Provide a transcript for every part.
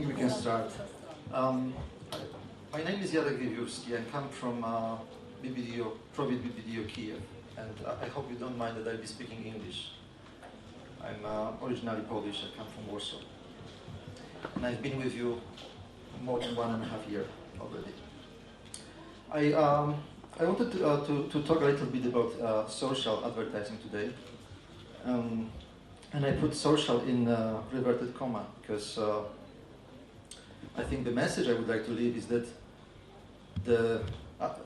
think we can start. My name is Jarek Wiewiórski. I come from BBDO, Provid BBDO Kiev, and I hope you don't mind that I'll be speaking English. I'm originally Polish. I come from Warsaw, and I've been with you more than 1.5 years already. I wanted to talk a little bit about social advertising today, and I put social in reverted comma because I think the message I would like to leave is that the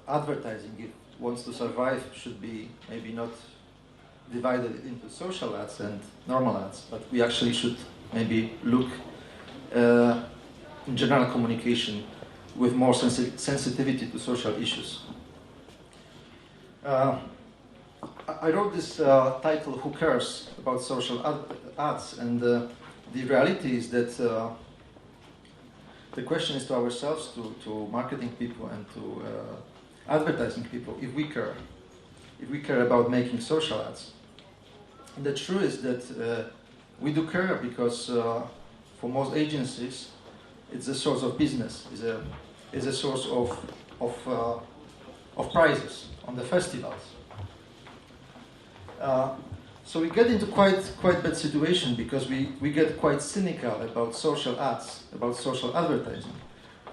advertising, if it wants to survive, should be maybe not divided into social ads and normal ads, but we actually should maybe look in general communication with more sensitivity to social issues. I wrote this title, Who Cares About Social Ads? And the reality is that the question is to ourselves, to marketing people and to advertising people, if we care about making social ads. And the truth is that we do care because for most agencies, it's a source of business, is a source of prizes on the festivals. So we get into quite bad situation because we get quite cynical about social ads, about social advertising,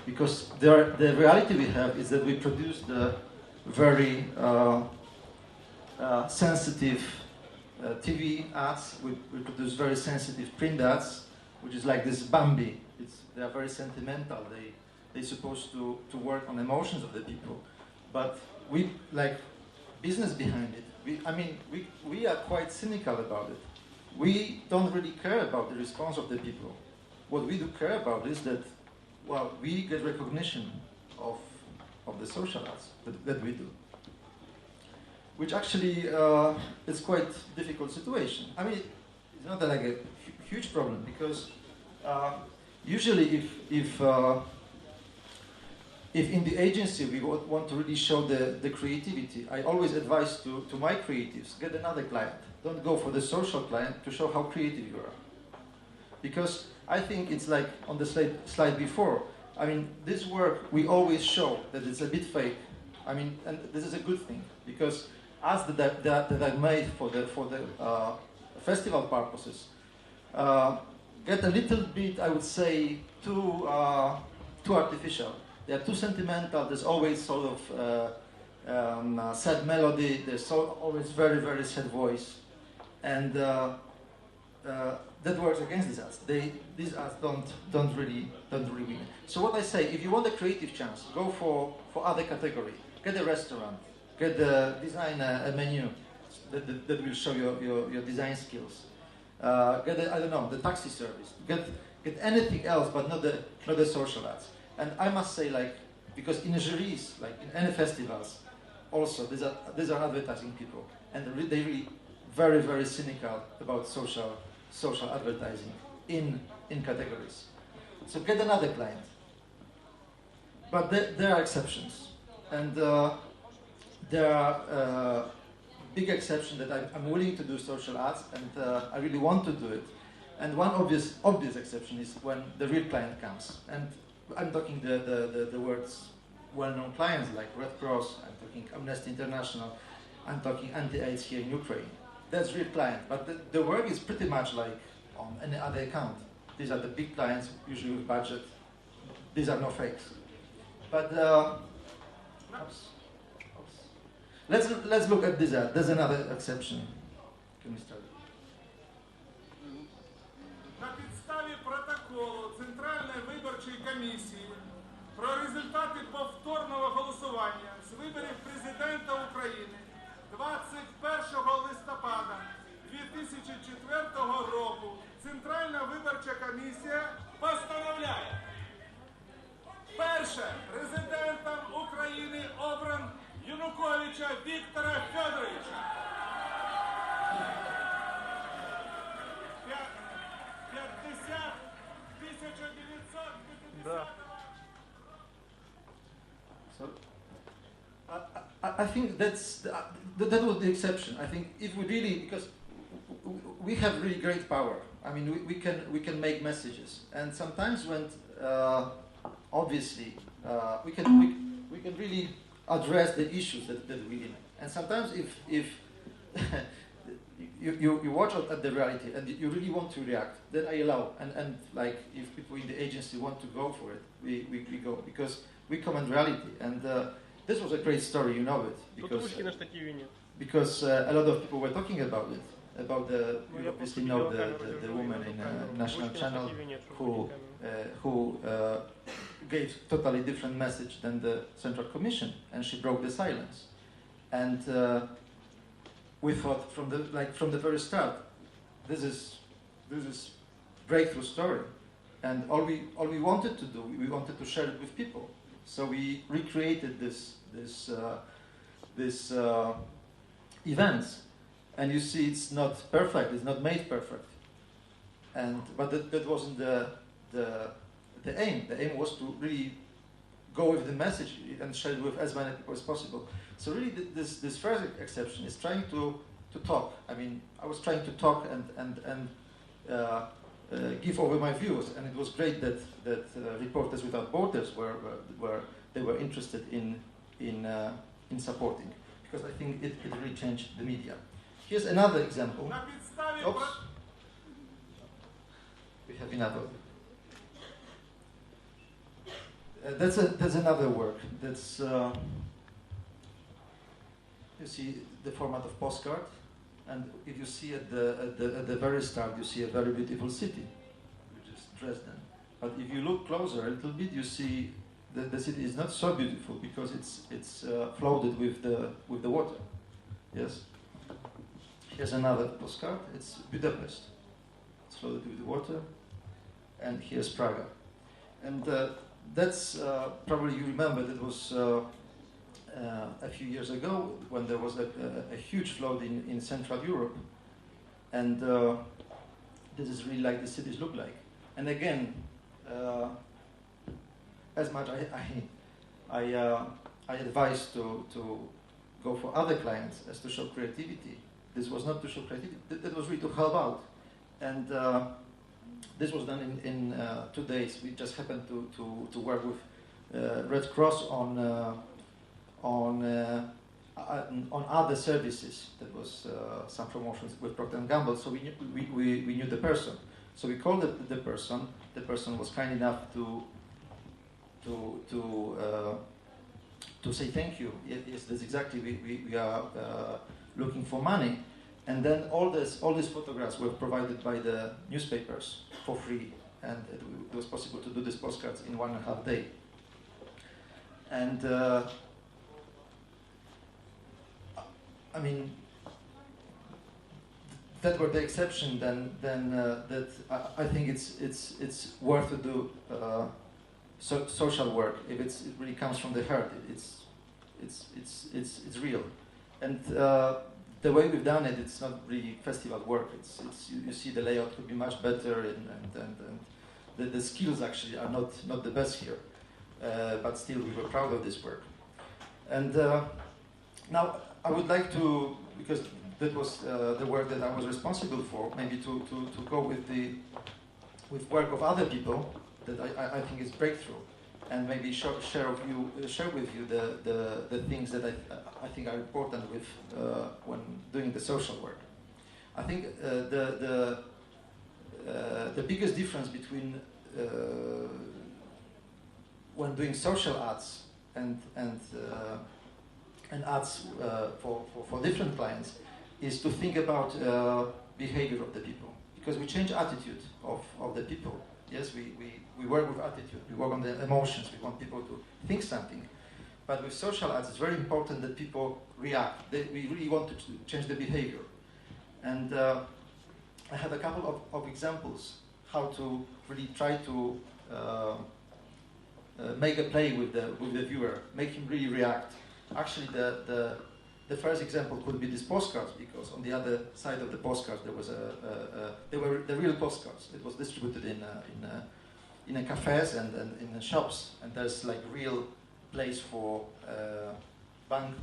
because the reality we have is that we produce the very sensitive TV ads, we produce very sensitive print ads, which is like this Bambi. They are very sentimental. They're supposed to work on emotions of the people, but we like business behind it. We are quite cynical about it. We don't really care about the response of the people. What we do care about is that, well, we get recognition of the social ads that we do, which actually is quite difficult situation. It's not like a huge problem because usually if in the agency we want to really show the creativity, I always advise to my creatives, get another client. Don't go for the social client to show how creative you are. Because I think it's like on the slide before, this work we always show that it's a bit fake. And this is a good thing because ads that I made for the festival purposes get a little bit, I would say, too artificial. They are too sentimental. There's always sort of sad melody. There's always very, very sad voice, and that works against these ads. These ads don't really win. So what I say, if you want a creative chance, go for other category. Get a restaurant. Design a menu that will show your design skills. Get the taxi service. Get anything else, but not the social ads. And I must say, because in juries, like in any festivals, also these are advertising people, and they're really very, very cynical about social advertising in categories. So get another client. But there are exceptions, and there are big exceptions that I'm willing to do social ads, and I really want to do it. And one obvious exception is when the real client comes. And I'm talking the words well-known clients like Red Cross, I'm talking Amnesty International, I'm talking anti-AIDS here in Ukraine. That's real client, but the work is pretty much like on any other account. These are the big clients, usually with budget. These are no fakes. But let's look at this ad. There's another exception. Can we start? На підставі протоколу Центральної виборчої комісії про результати повторного голосування з виборів президента України 21 листопада 2004 року Центральна виборча комісія постановляє: перше, президентом України обран Януковича Віктора Федоровича. 1950. So, I think that was the exception. I think if we really, because we have really great power I mean, we can make messages, and sometimes when obviously we can really address the issues that we in. And sometimes if you watch at the reality and you really want to react, then I allow. And like if people in the agency want to go for it, we go, because we comment reality. And this was a great story, you know it, because a lot of people were talking about it. About you obviously know the woman in national channel who gave totally different message than the Central Commission, and she broke the silence. And we thought from the very start, this is breakthrough story, and all we wanted to do, we wanted to share it with people. So we recreated this events. And you see, it's not perfect. It's not made perfect. But that wasn't the aim. The aim was to really go with the message and share it with as many people as possible. So really, this first exception is trying to talk. I mean, I was trying to talk and give over my views, and it was great that Reporters Without Borders were they were interested in supporting, because I think it really changed the media. Here's another example. Oops. We have enough of it. That's another work. That's you see the format of postcard, and if you see at the very start, you see a very beautiful city, which is Dresden. But if you look closer a little bit, you see that the city is not so beautiful because it's flooded with the water. Yes. Here's another postcard. It's Budapest. It's flooded with water. And here's Prague. And that's probably you remember that was a few years ago when there was a huge flood in Central Europe. And this is really like the cities look like. And again, as much I advise to go for other clients as to show creativity. This was not to show creativity, that was really to help out. And this was done in 2 days. We just happened to work with Red Cross on other services. There was some promotions with Procter & Gamble, so we knew the person. So we called the person. The person was kind enough to say thank you. Yes, that's exactly. We are looking for money, and then all these photographs were provided by the newspapers for free, and it was possible to do these postcards in 1.5 days. And I mean, that were the exception. Then that I think it's worth to do social work if it really comes from the heart. It's real. And the way we've done it, it's not really festival work. You see the layout could be much better, and the skills actually are not the best here. But still, we were proud of this work. And now I would like to, because that was the work that I was responsible for, maybe to go with work of other people that I think is breakthrough, and maybe share with you the things that I think are important with when doing the social work. I think the biggest difference between when doing social ads and ads for different clients is to think about behavior of the people, because we change attitude of the people. Yes, we work with attitude, we work on the emotions, we want people to think something. But with social ads, it's very important that people react. We really want to change the behavior. And I have a couple of examples how to really try to make a play with the viewer, make him really react. Actually, the first example could be these postcards, because on the other side of the postcards there was they were the real postcards. It was distributed in cafes and in shops, and there's like real place for bank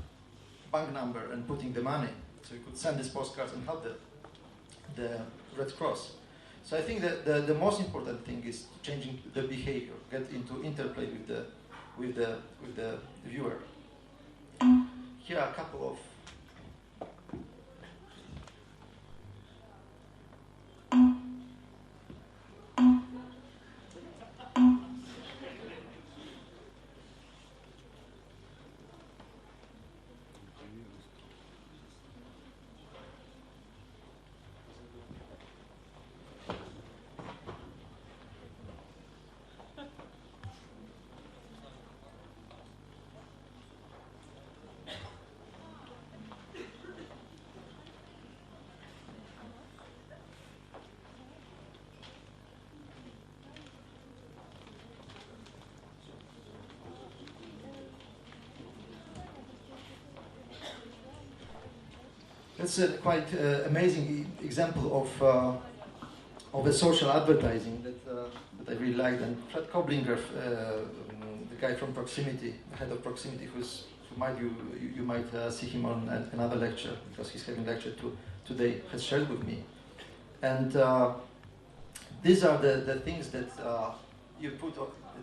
number and putting the money. So you could send these postcards and help the Red Cross. So I think that the most important thing is changing the behavior, get into interplay with the viewer. Here are a couple of That's a quite amazing example of a social advertising that I really liked. And Fred Koblinger, the guy from Proximity, the head of Proximity, you might see him on another lecture because he's having a lecture today, has shared with me. And these are the things that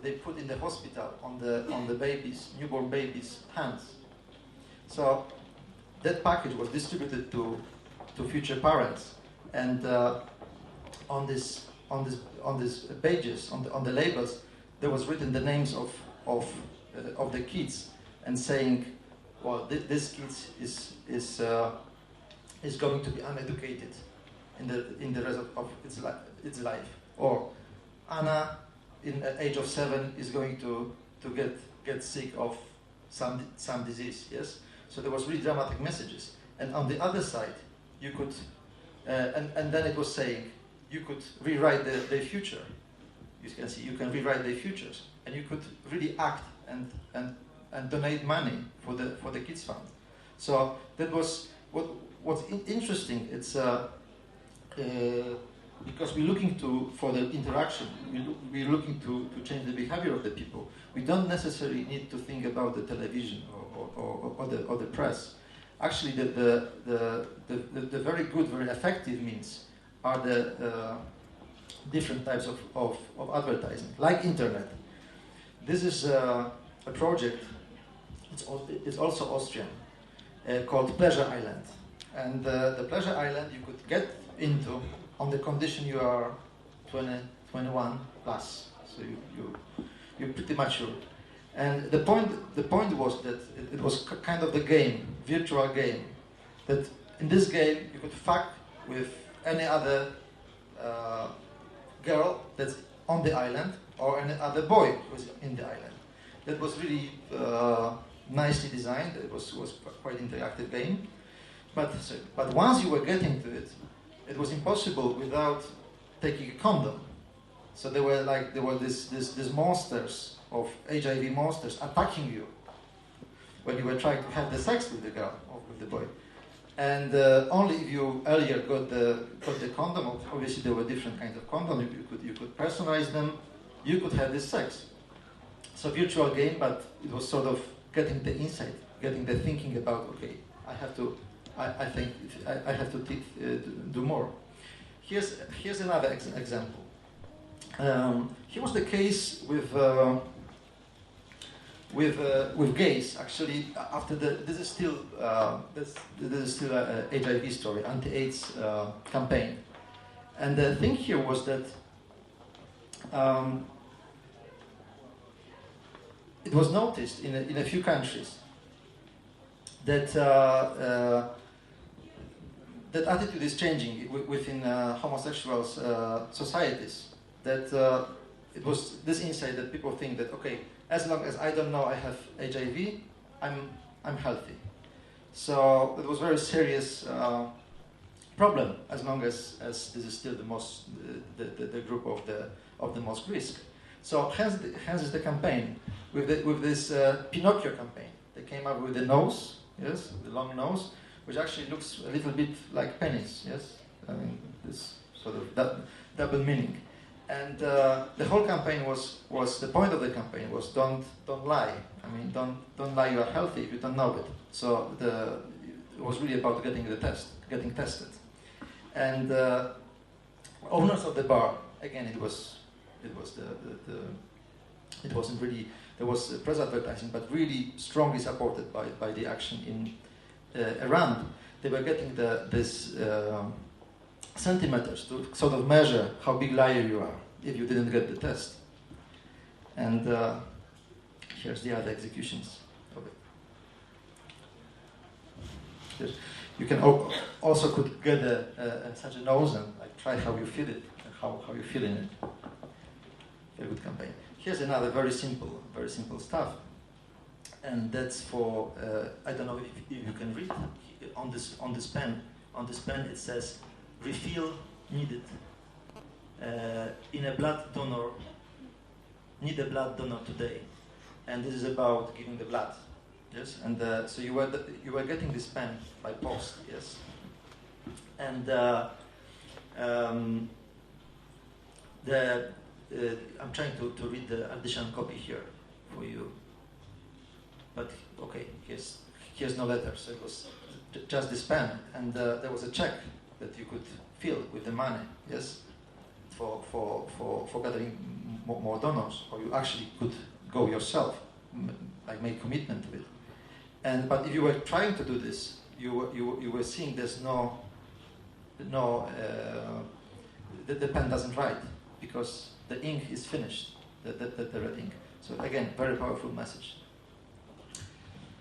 they put in the hospital on the babies, newborn babies' hands. So that package was distributed to future parents, and on these pages, on the labels, there was written the names of the kids, and saying, well, this kid is going to be uneducated in the rest of its life, or Anna, in the age of 7, is going to get sick of some disease. Yes. So there was really dramatic messages. And on the other side, you could, and then it was saying, you could rewrite their future. You can see, you can rewrite their futures. And you could really act and donate money for the kids fund. So that was, what's interesting, it's, because we're looking for the interaction, we're looking to change the behavior of the people. We don't necessarily need to think about the television or the press. Actually, the very good, very effective means are the different types of advertising, like internet. This is a project. It's also Austrian, called Pleasure Island, and the Pleasure Island you could get into on the condition you are 21 plus, so you're pretty mature. And the point was that it was kind of the game, virtual game, that in this game you could fuck with any other girl that's on the island or any other boy who's in the island. That was really nicely designed. It was quite interactive game. But once you were getting to it, it was impossible without taking a condom. So there were these monsters of HIV monsters attacking you when you were trying to have the sex with the girl or with the boy. And only if you earlier got the condom, obviously there were different kinds of condoms, you could personalize them, you could have this sex. So virtual game, but it was sort of getting the insight, getting the thinking about, okay, I think I have to do more. Here's another example. Here was the case with gays. Actually, after this is still a HIV story, anti-AIDS campaign, and the thing here was that it was noticed in a few countries that that attitude is changing within homosexuals societies. That it was this insight that people think that, okay, as long as I don't know I have HIV, I'm healthy. So it was a very serious problem as long as this is still the group of the most risk. So hence is the campaign with this Pinocchio campaign. They came up with the nose, yes, the long nose, which actually looks a little bit like penis, yes. I mean, this sort of double meaning. And the whole campaign was the point of the campaign was don't lie. I mean, don't lie. You are healthy if you don't know it. So it was really about getting tested. And owners of the bar, again, it wasn't really, there was press advertising, but really strongly supported by the action in Iran. They were getting this centimeters to sort of measure how big liar you are if you didn't get the test. And here's the other executions of it. You can also could get such a nose and like try how you feel it, how you feel in it. Very good campaign. Here's another very simple stuff, and that's for I don't know if you can read on this pen. On this pen it says refill needed in a blood donor. Need a blood donor today, and this is about giving the blood. Yes, and so you were getting this pen by post. Yes, and I'm trying to read the additional copy here for you. But okay, here's no letter, so it was just this pen, and there was a check that you could fill with the money. Yes, for gathering more donors, or you actually could go yourself, like make commitment to it. But if you were trying to do this, you were seeing there's the pen doesn't write because the ink is finished, the red ink. So again, very powerful message.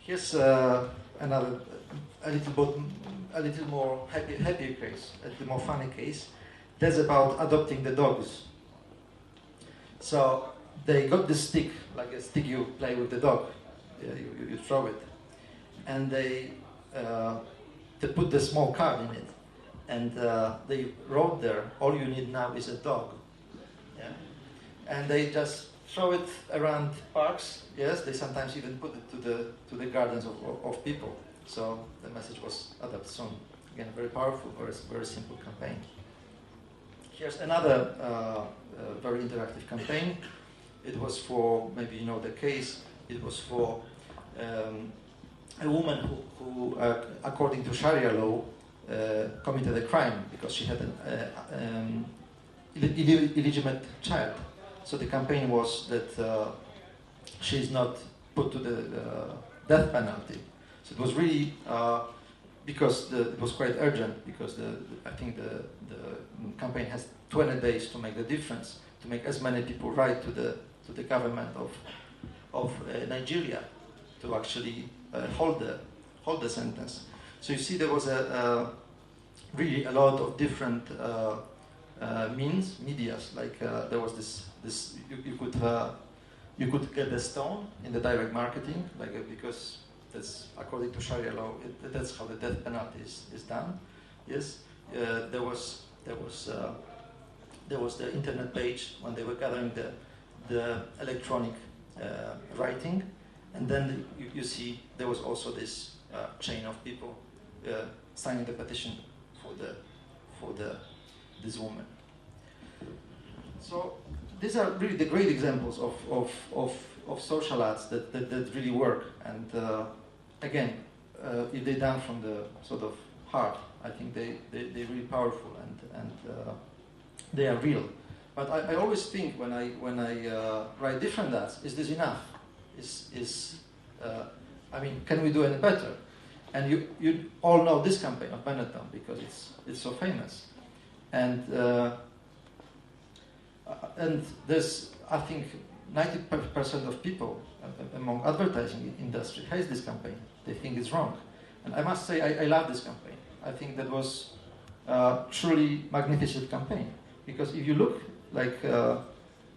Here's another, a little more happy case, a little more funny case. That's about adopting the dogs. So they got this stick, like a stick you play with the dog. You throw it, and they put the small card in it, and they wrote there, all you need now is a dog. Yeah? And they just throw it around parks. Yes, they sometimes even put it to the gardens of people. So the message was adopted soon. Again, very powerful, very simple campaign. Here's another very interactive campaign. It was for, maybe you know the case, it was for a woman who according to Sharia law, committed a crime because she had an illegitimate child. So the campaign was that she is not put to the death penalty. So it was really because it was quite urgent, because I think the campaign has 20 days to make the difference, to make as many people write to the government of Nigeria to actually hold the sentence. So you see, there was really a lot of different medias. Like there was this you could get a stone in the direct marketing, like because that's according to Sharia law. That's how the death penalty is done. Yes, there was the internet page when they were gathering the electronic writing, and then you see there was also this chain of people signing the petition for this woman. So these are really the great examples of social ads that really work. And again, if they're done from the sort of heart, I think they're really powerful and they are real. But I always think when I write different ads, is this enough? I mean, can we do any better? And you all know this campaign of Benetton because it's so famous. And there's, I think, 90% of people among advertising industry hates this campaign. They think it's wrong. And I must say, I love this campaign. I think that was a truly magnificent campaign. Because if you look like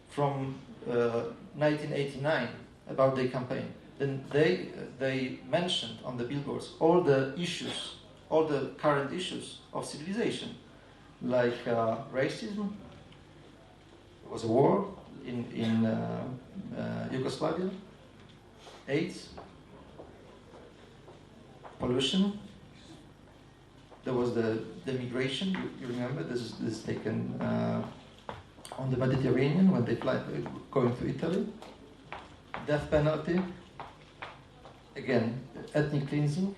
from 1989 about their campaign, then they mentioned on the billboards all the issues, all the current issues of civilization, like racism. There was a war in Yugoslavia, AIDS, pollution. There was the migration. You remember this is taken on the Mediterranean when they fly going to Italy. Death penalty. Again, ethnic cleansing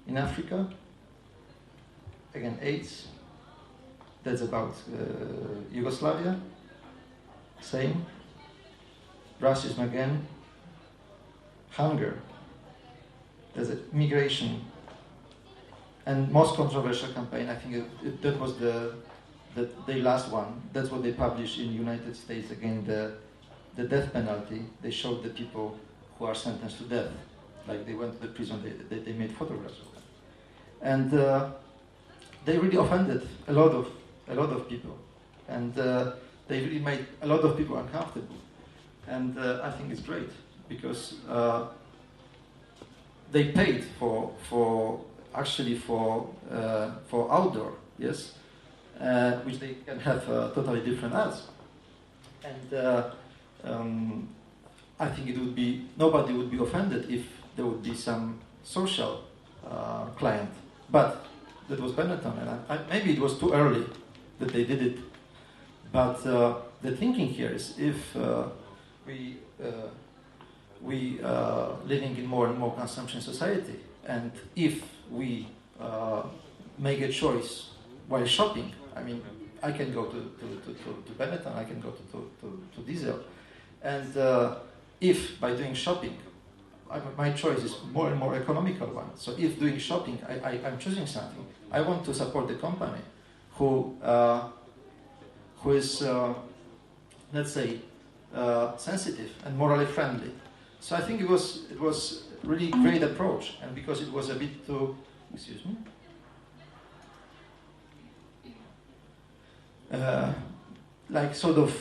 in Africa. Again, AIDS. that's about Yugoslavia. Same. Racism again. Hunger. There's a migration. And most controversial campaign, I think that was the last one. That's what they published in the United States again, the death penalty. They showed the people who are sentenced to death. Like they went to the prison, they made photographs of them. And they really offended a lot of people. And they really made a lot of people uncomfortable. And I think it's great because they paid for outdoor, yes, which they can have totally different ads. And I think nobody would be offended if there would be some social client. But that was Benetton, and maybe it was too early that they did it. But the thinking here is if we living in more and more consumption society, and if we make a choice while shopping, I mean, I can go to Benetton, I can go to Diesel, and if by doing shopping, my choice is more and more economical one. So if doing shopping, I'm choosing something, I want to support the company who is, let's say, sensitive and morally friendly. So I think it was really great approach, and because it was a bit too, excuse me, like sort of,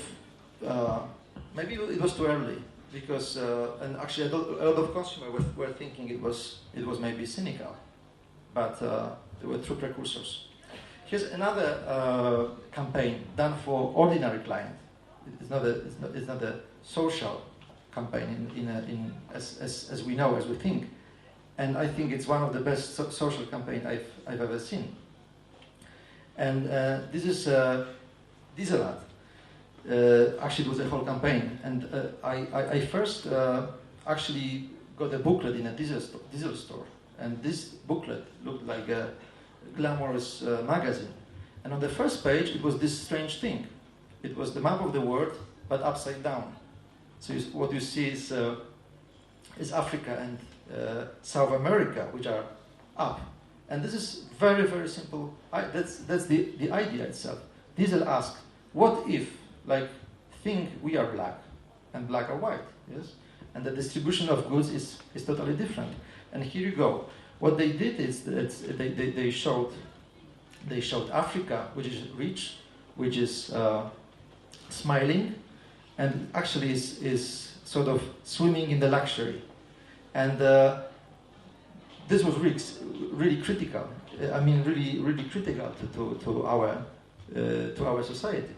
maybe it was too early, because and actually a lot of consumers were thinking it was maybe cynical, but they were true precursors. Here's another campaign done for ordinary client. It's not a social campaign as we know, as we think, and I think it's one of the best social campaign I've ever seen. And this is Diesel ad. Actually, it was a whole campaign, and I first actually got a booklet in a Diesel store, and this booklet looked like a glamorous magazine. And on the first page, it was this strange thing. It was the map of the world, but upside down. So what you see is Africa and South America, which are up. And this is very, very simple. That's the idea itself. Diesel asked, what if, like, think we are black and black are white, yes? And the distribution of goods is totally different. And here you go. What they did is that they showed Africa, which is rich, which is smiling, and actually is sort of swimming in the luxury. And this was really critical. I mean, really critical to our society,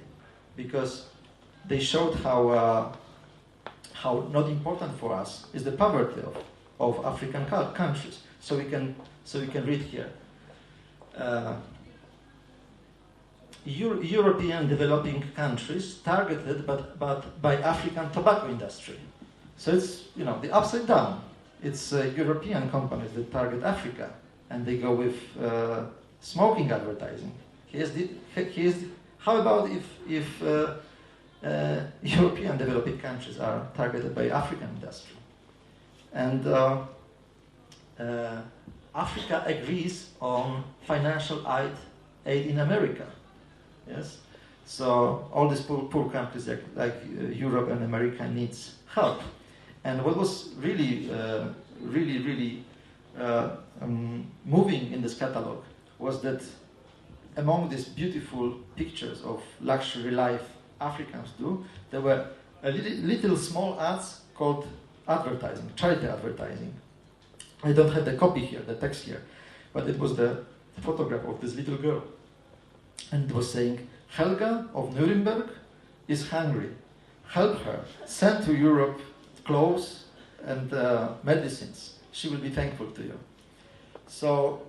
because they showed how not important for us is the poverty of African countries. So we can read here. European developing countries targeted but by African tobacco industry. So it's, the upside down. It's European companies that target Africa, and they go with smoking advertising. How about if European developing countries are targeted by African industry? And Africa agrees on financial aid in America. Yes, so all these poor countries like Europe and America needs help. And what was really moving in this catalog was that among these beautiful pictures of luxury life Africans do, there were a little small ads called advertising, charity advertising. I don't have the copy here, the text here, but it was the photograph of this little girl. And it was saying, Helga of Nuremberg is hungry. Help her. Send to Europe clothes and medicines. She will be thankful to you. So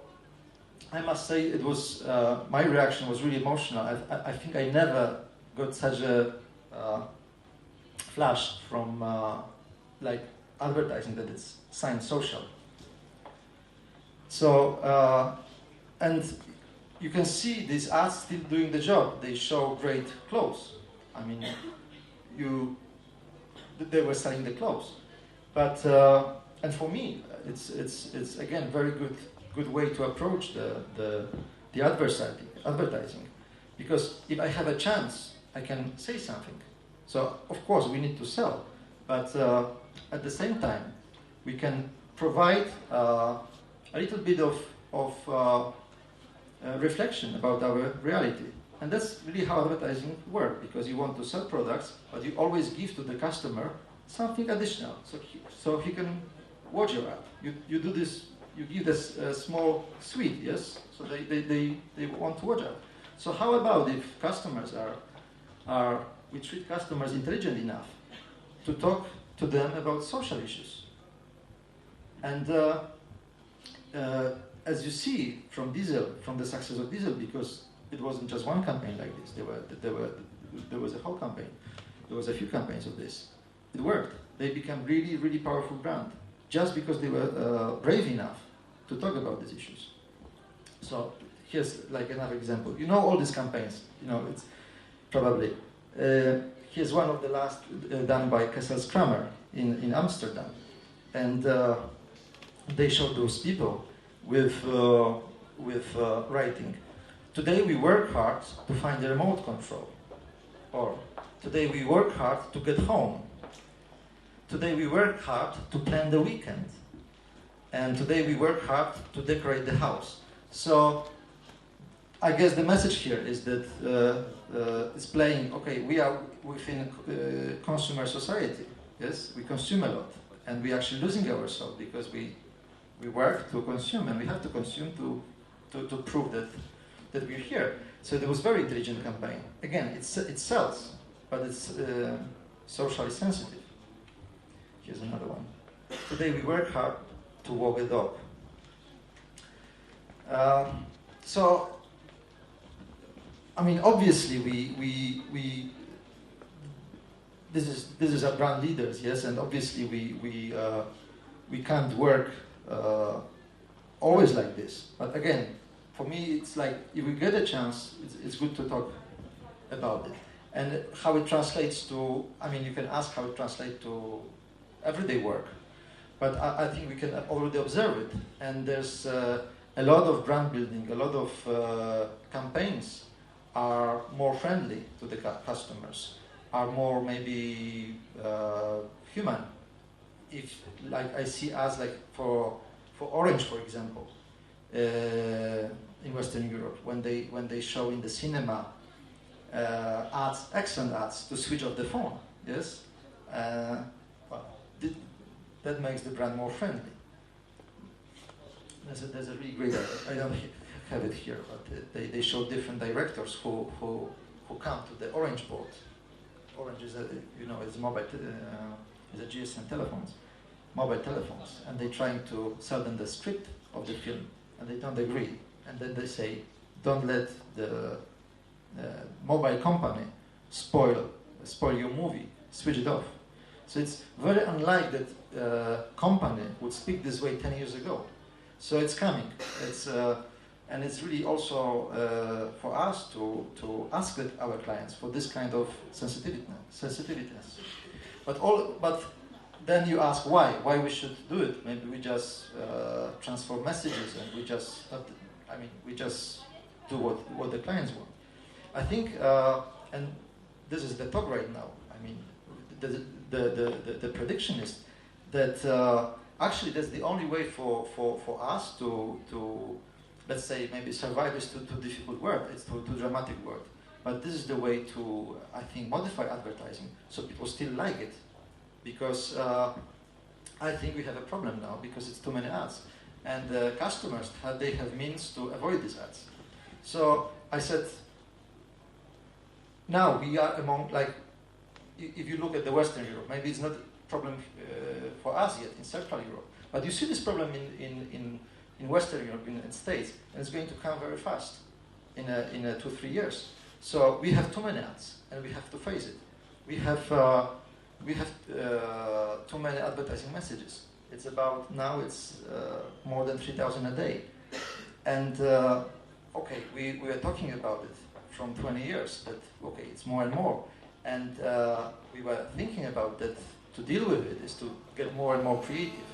I must say it was, my reaction was really emotional. I think I never got such a flash from like advertising that it's science social. So, and you can see these ads still doing the job. They show great clothes. I mean, they were selling the clothes. But and for me, it's again very good way to approach the advertising, because if I have a chance, I can say something. So of course we need to sell, but at the same time, we can provide a little bit of reflection about our reality. And that's really how advertising works, because you want to sell products, but you always give to the customer something additional, so he can watch your ad. You do this, you give this small sweet, yes? So they want to watch it. So how about if customers we treat customers intelligent enough to talk to them about social issues? And as you see from the success of Diesel, because it wasn't just one campaign like this, there was a whole campaign. There was a few campaigns of this. It worked. They became really, really powerful brand just because they were brave enough to talk about these issues. So here's like another example. You know all these campaigns. You know, it's probably. Here's one of the last done by Kessel's Kramer in Amsterdam. And they showed those people with writing, "Today we work hard to find the remote control." Or, "Today we work hard to get home." "Today we work hard to plan the weekend." And "Today we work hard to decorate the house." So I guess the message here is that it's playing, okay, we are within consumer society. Yes, we consume a lot, and we're actually losing ourselves because we work to consume, and we have to consume to prove that we're here. So it was very intelligent campaign. Again, it sells, but it's socially sensitive. Here's another one. "Today we work hard to walk a dog." So, I mean, obviously, this is our brand leaders, yes, and obviously we can't work always like this. But again, for me, it's like if we get a chance, it's good to talk about it. And how it translates to, I mean, you can ask how it translates to everyday work, but I think we can already observe it. And there's a lot of brand building, a lot of campaigns are more friendly to the customers, are more maybe human. If, like, I see ads like for Orange, for example, in Western Europe, when they show in the cinema ads, excellent ads to switch off the phone, yes, well, that makes the brand more friendly. There's a really great, I don't have it here, but they show different directors who come to the Orange board. Orange is it's mobile, is a GSM telephones, mobile telephones, and they're trying to sell them the script of the film, and they don't agree, and then they say, "Don't let the mobile company spoil your movie, switch it off." So it's very unlike that company would speak this way 10 years ago. So it's coming. And it's really also for us to ask our clients for this kind of sensitiveness. But then you ask why we should do it. Maybe we just transform messages and we just do what the clients want. I think, and this is the talk right now. I mean, the prediction is that actually that's the only way for us to let's say maybe survive is too difficult word. It's too dramatic word. But this is the way to, I think, modify advertising so people still like it. Because I think we have a problem now because it's too many ads. And the customers, they have means to avoid these ads. So I said, now we are among, like, if you look at the Western Europe, maybe it's not a problem for us yet in Central Europe. But you see this problem in Western Europe, in the States, and it's going to come very fast in 2-3 years. So we have too many ads, and we have to face it. We have too many advertising messages. It's about, now it's more than 3,000 a day. And okay, we are talking about it from 20 years, that, okay, it's more and more. And we were thinking about that to deal with it is to get more and more creative.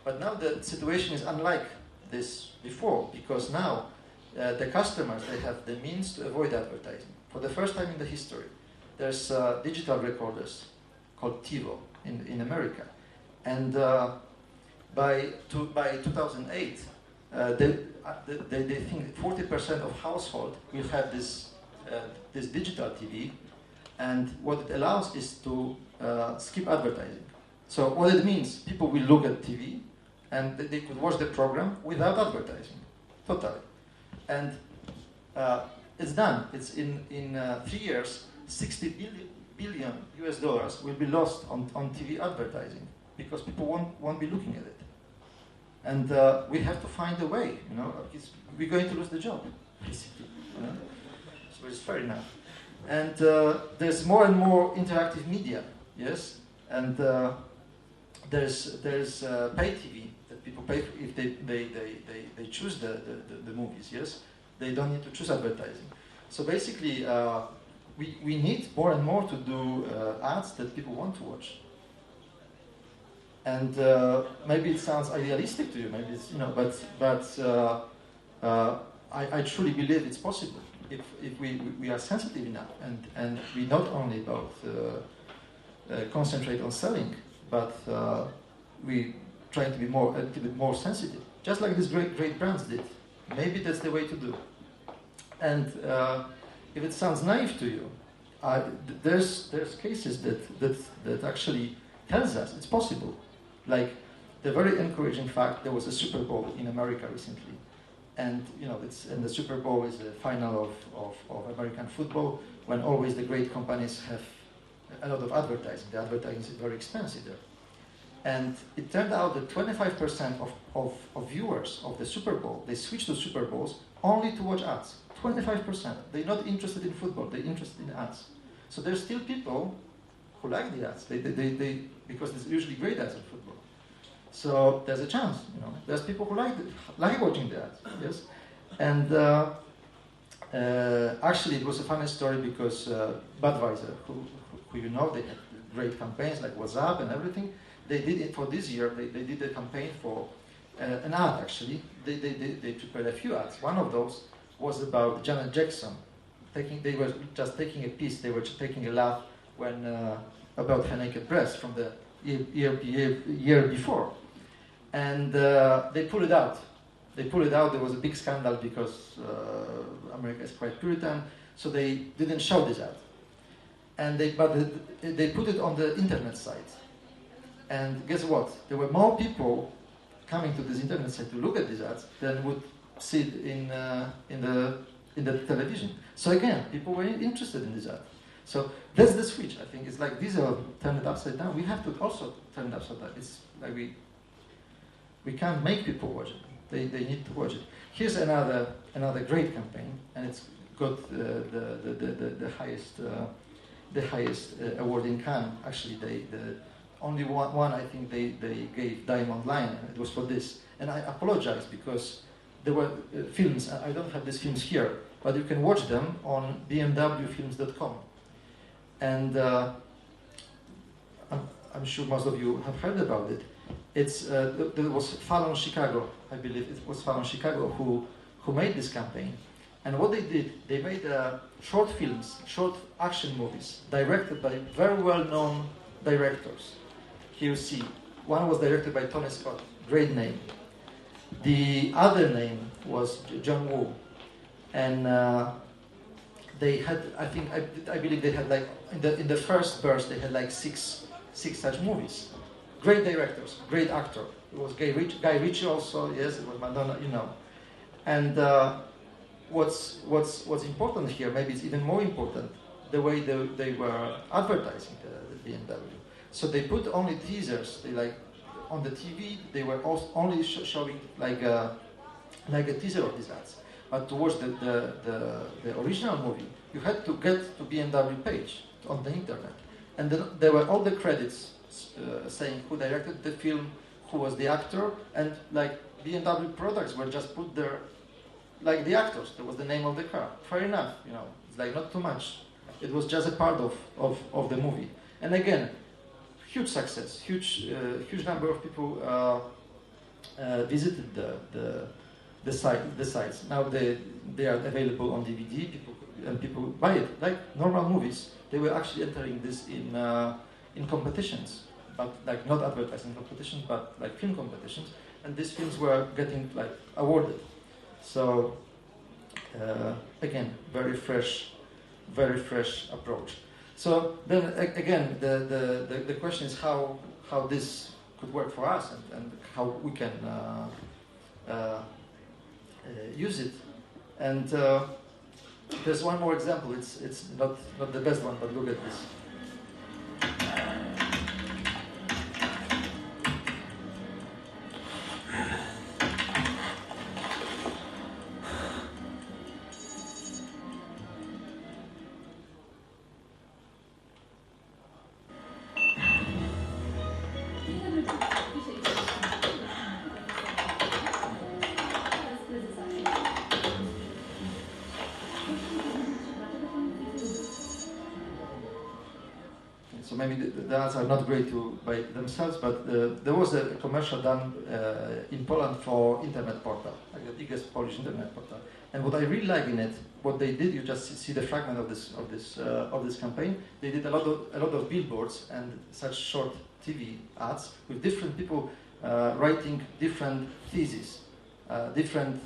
But now the situation is unlike this before, because now the customers, they have the means to avoid advertising. For the first time in the history, there's digital recorders called TiVo in America. And by 2008, they think 40% of households will have this digital TV, and what it allows is to skip advertising. So what it means, people will look at TV, and they could watch the program without advertising, totally. And it's done. It's in 3 years, 60 billion US dollars will be lost on TV advertising because people won't be looking at it. And we have to find a way, you know, we're going to lose the job, basically. You know? So it's fair enough. And there's more and more interactive media, yes? And there's pay TV that people pay for if they choose the movies, yes? They don't need to choose advertising. So basically, we need more and more to do ads that people want to watch. And maybe it sounds idealistic to you, maybe it's, you know, but I truly believe it's possible if we are sensitive enough and we not only about concentrate on selling, but we try to be a little bit more sensitive, just like these great brands did. Maybe that's the way to do. And if it sounds naive to you, there's cases that actually tells us it's possible. Like the very encouraging fact, there was a Super Bowl in America recently, and you know, and the Super Bowl is the final of American football, when always the great companies have a lot of advertising. The advertising is very expensive there, and it turned out that 25% of viewers of the Super Bowl, they switch to Super Bowls only to watch ads. 25%. They're not interested in football. They're interested in ads. So there's still people who like the ads. They because there's usually great ads in football. So there's a chance, you know. There's people who like watching the ads, yes. And actually, it was a funny story because Budweiser, who you know, they had great campaigns like WhatsApp and everything. They did it for this year. They did a campaign for an ad. Actually, they prepared a few ads. One of those was about Janet Jackson. They were just taking a piece. They were just taking a laugh when about her naked breast from the year before, and they pulled it out. There was a big scandal because America is quite Puritan, so they didn't show this ad. And they put it on the internet site. And guess what? There were more people coming to this internet site to look at these ads than would see it in the television. So again, people were interested in this ad. So that's the switch. I think it's like diesel turned it upside down. We have to also turn it upside down. It's like we can't make people watch it. They need to watch it. Here's another great campaign, and it's got the highest award in Cannes. Actually, the only one I think they gave Diamond Lion, and it was for this. And I apologize because there were films. I don't have these films here, but you can watch them on bmwfilms.com. And I'm sure most of you have heard about it. There was Fallon Chicago, I believe it was Fallon Chicago who made this campaign. And what they did, they made short films, short action movies, directed by very well-known directors. Here you see, one was directed by Tony Scott, great name. The other name was John Woo. And they had, I believe they had like, in the first burst, they had like six such movies. Great directors, great actor. It was Guy Ritchie also, yes, it was Madonna, you know. And what's important here, maybe it's even more important, the way they were advertising the BMW. So they put only teasers. They like on the TV. They were only showing like a teaser of these ads. But towards the original movie, you had to get to BMW page on the internet, and then there were all the credits saying who directed the film, who was the actor, and like BMW products were just put there like the actors, that was the name of the car. Fair enough, you know, it's like not too much. It was just a part of the movie. And again, huge success, huge number of people visited the sites. Now they are available on DVD, people buy it. Like normal movies, they were actually entering this in competitions, but like not advertising competitions, but like film competitions. And these films were getting like awarded. So again, very fresh approach. So then again, the question is how this could work for us and how we can use it. And there's one more example. It's not the best one, but look at this. So maybe the ads are not great by themselves, but there was a commercial done in Poland for internet portal, like the biggest Polish internet portal. And what I really like in it, what they did, you just see the fragment of this campaign. They did a lot of billboards and such short TV ads with different people writing different theses, different,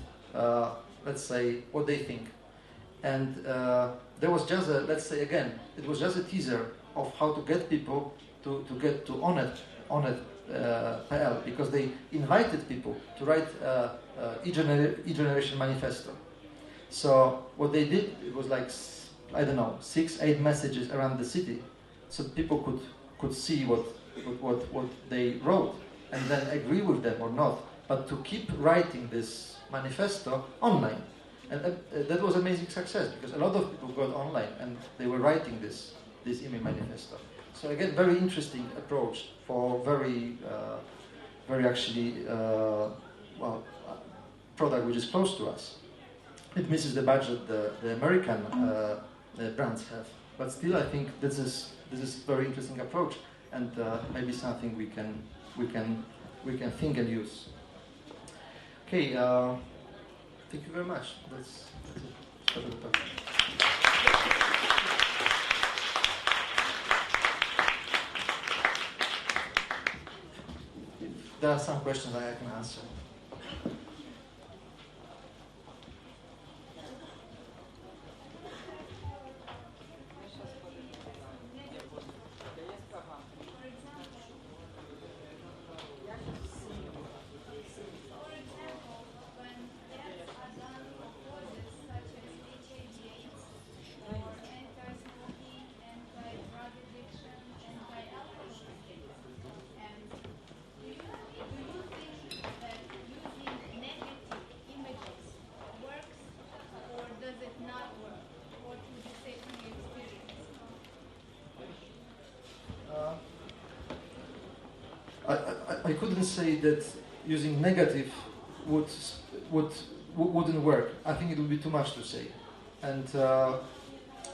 let's say, what they think. And there was just let's say again, it was just a teaser of how to get people to get to onet.pl, because they invited people to write e-generation manifesto. So what they did, it was like, I don't know, 6-8 messages around the city, so people could see what they wrote and then agree with them or not, but to keep writing this manifesto online. And that was amazing success, because a lot of people got online and they were writing this email manifesto. So again, very interesting approach for very actually product which is close to us. It misses the budget the American brands have, but still I think this is very interesting approach, and maybe something we can think and use. Okay, thank you very much. That's it. There are some questions I can answer. I couldn't say that using negative wouldn't work. I think it would be too much to say. And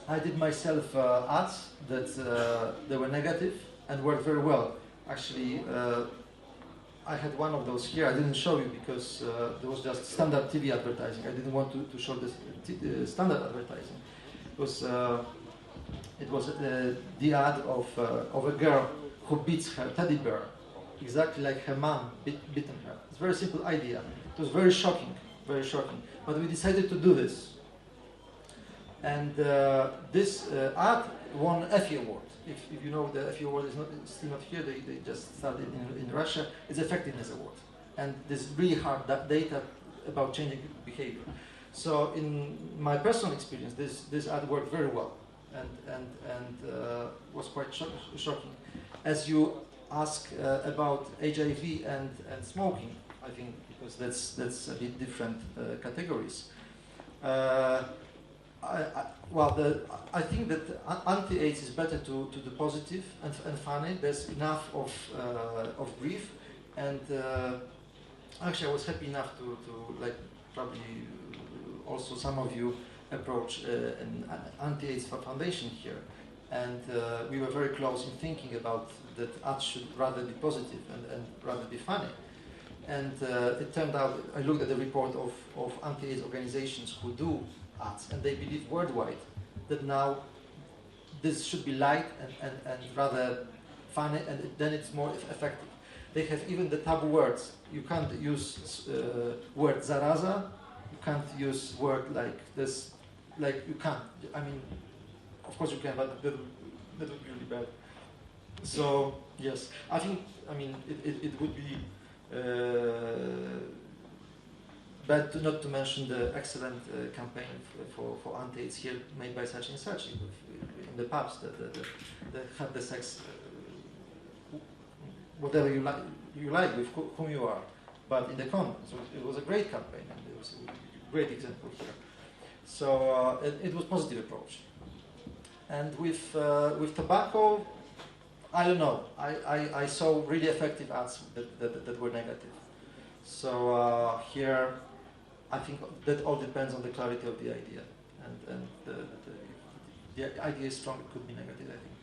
I did myself ads that they were negative and worked very well. Actually, I had one of those here. I didn't show you because there was just standard TV advertising. I didn't want to show this standard advertising. It was the ad of a girl who beats her teddy bear, exactly like her mom beaten her. It's a very simple idea. It was very shocking. But we decided to do this. And this ad won Effie Award. If you know, the Effie Award is still not here, they just started in Russia. It's Effectiveness Award. And there's really hard data about changing behavior. So in my personal experience, this ad worked very well and was quite shocking. As you ask about HIV and smoking, I think, because that's a bit different categories. I think that anti-AIDS is better to do positive and funny. There's enough of grief, and actually I was happy enough to like probably also some of you approached an anti-AIDS foundation here, and we were very close in thinking about that ads should rather be positive and rather be funny. And it turned out, I looked at the report of anti-AIDS organizations who do ads, and they believe worldwide that now this should be light and rather funny, and then it's more effective. They have even the taboo words. You can't use word zaraza, you can't use word like this, like you can't. I mean, of course you can, but that would be really bad. So, yes, I think, I mean, it would be bad not to mention the excellent campaign for anti-AIDS here made by such and such in the pubs that have the sex, whatever you like with whom you are, but in the condom. So it was a great campaign, and it was a great example here. So it was positive approach. And with tobacco, I don't know. I saw really effective ads that were negative. So here, I think that all depends on the clarity of the idea, and the idea is strong. It could be negative, I think.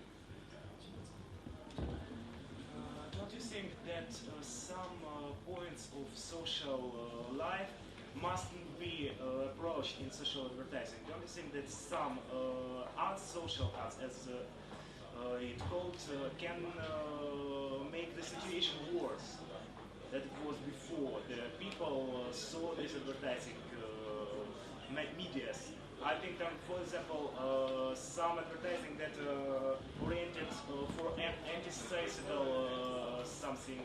Don't you think that some points of social life mustn't be approached in social advertising? Don't you think that some ads, social ads, as it called, can make the situation worse than it was before? The people saw this advertising medias. I think, for example, some advertising that oriented for anti-suicidal something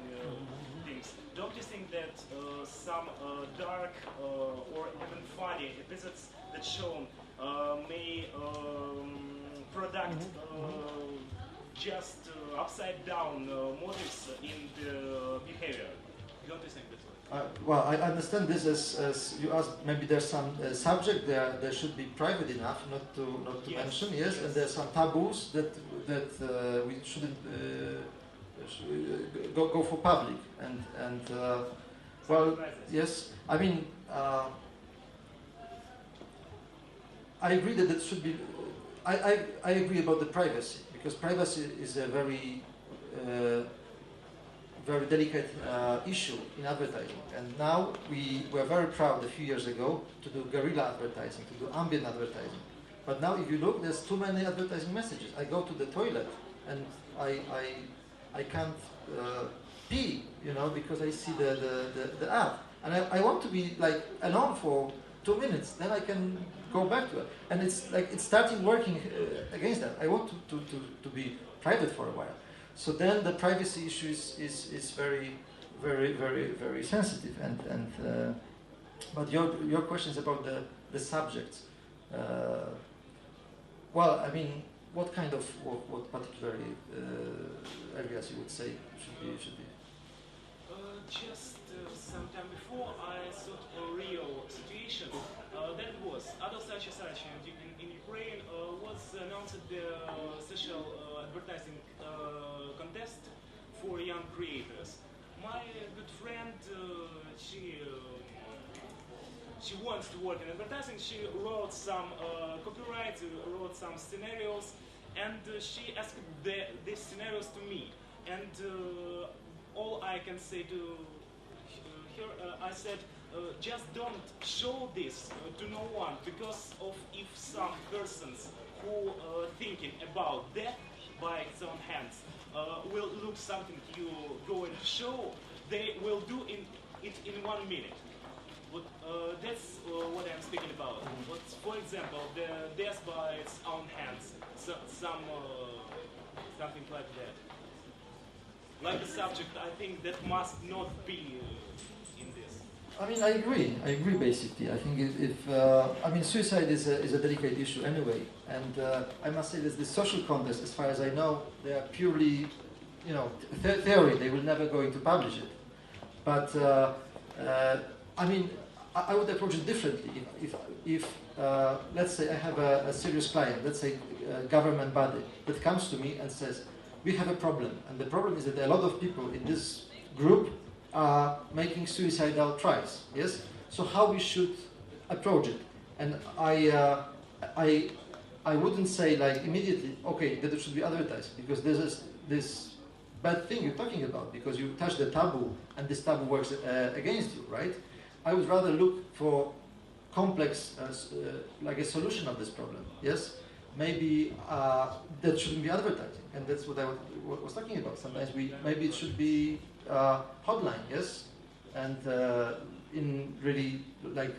things. Don't you think that some dark or even funny episodes that shown may product just upside down motives in the behavior? Don't you think that's right? Well, I understand this as you asked. Maybe there's some subject there should be private enough not to mention. Yes, and there's some taboos that we shouldn't go for public. And well, yes. I mean, I agree that it should be. I agree about the privacy, because privacy is a very delicate issue in advertising. And now we were very proud a few years ago to do guerrilla advertising, to do ambient advertising. But now if you look, there's too many advertising messages. I go to the toilet and I can't pee, because I see the ad. And I want to be like alone for 2 minutes, then I can go back to it. And it's like it's starting working against that. I want to be private for a while. So then the privacy issue is very, very, very, very sensitive. But your question is about the subjects. Well, I mean, what kind of what particular areas you would say should be? Just some time before, I thought a real situation that was adult such and such in Ukraine was announced the social advertising contest for young creators. My good friend, she wants to work in advertising. She wrote some copyright, wrote some scenarios, and she asked these scenarios to me. And all I can say to her, I said, just don't show this to no one, because of if some persons who thinking about death by its own hands will look something you going to show, they will do it in 1 minute. But that's what I'm speaking about. But for example, the death by its own hands, something like that. Like the subject, I think that must not be in this. I mean, I agree basically. I think I mean, suicide is a delicate issue anyway. And I must say that the social contest, as far as I know, they are purely, theory. They will never go into publish it. But I mean, I would approach it differently. If let's say I have a serious client, let's say a government body, that comes to me and says, we have a problem, and the problem is that a lot of people in this group are making suicidal tries. Yes. So how we should approach it? And I wouldn't say like immediately, okay, that it should be advertised, because there's this bad thing you're talking about, because you touch the taboo and this taboo works against you, right? I would rather look for complex, like a solution of this problem, yes? Maybe that shouldn't be advertising, and that's what I was talking about. Sometimes maybe it should be hotline, yes? And in really like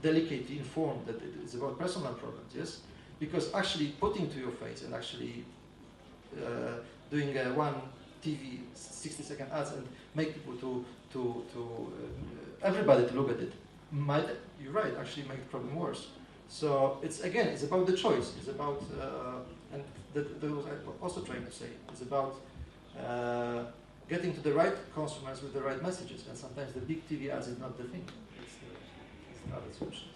delicately informed that it's about personal problems, yes? Because actually putting to your face and actually doing one TV 60-second ads and make people everybody to look at it might, you're right, actually make the problem worse. So it's about the choice. It's about and that was I was also trying to say. It's about getting to the right consumers with the right messages, and sometimes the big TV ads is not the thing. It's the other solution.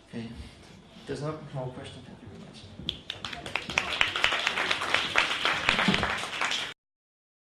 Okay, there's no more question. Thank you very much.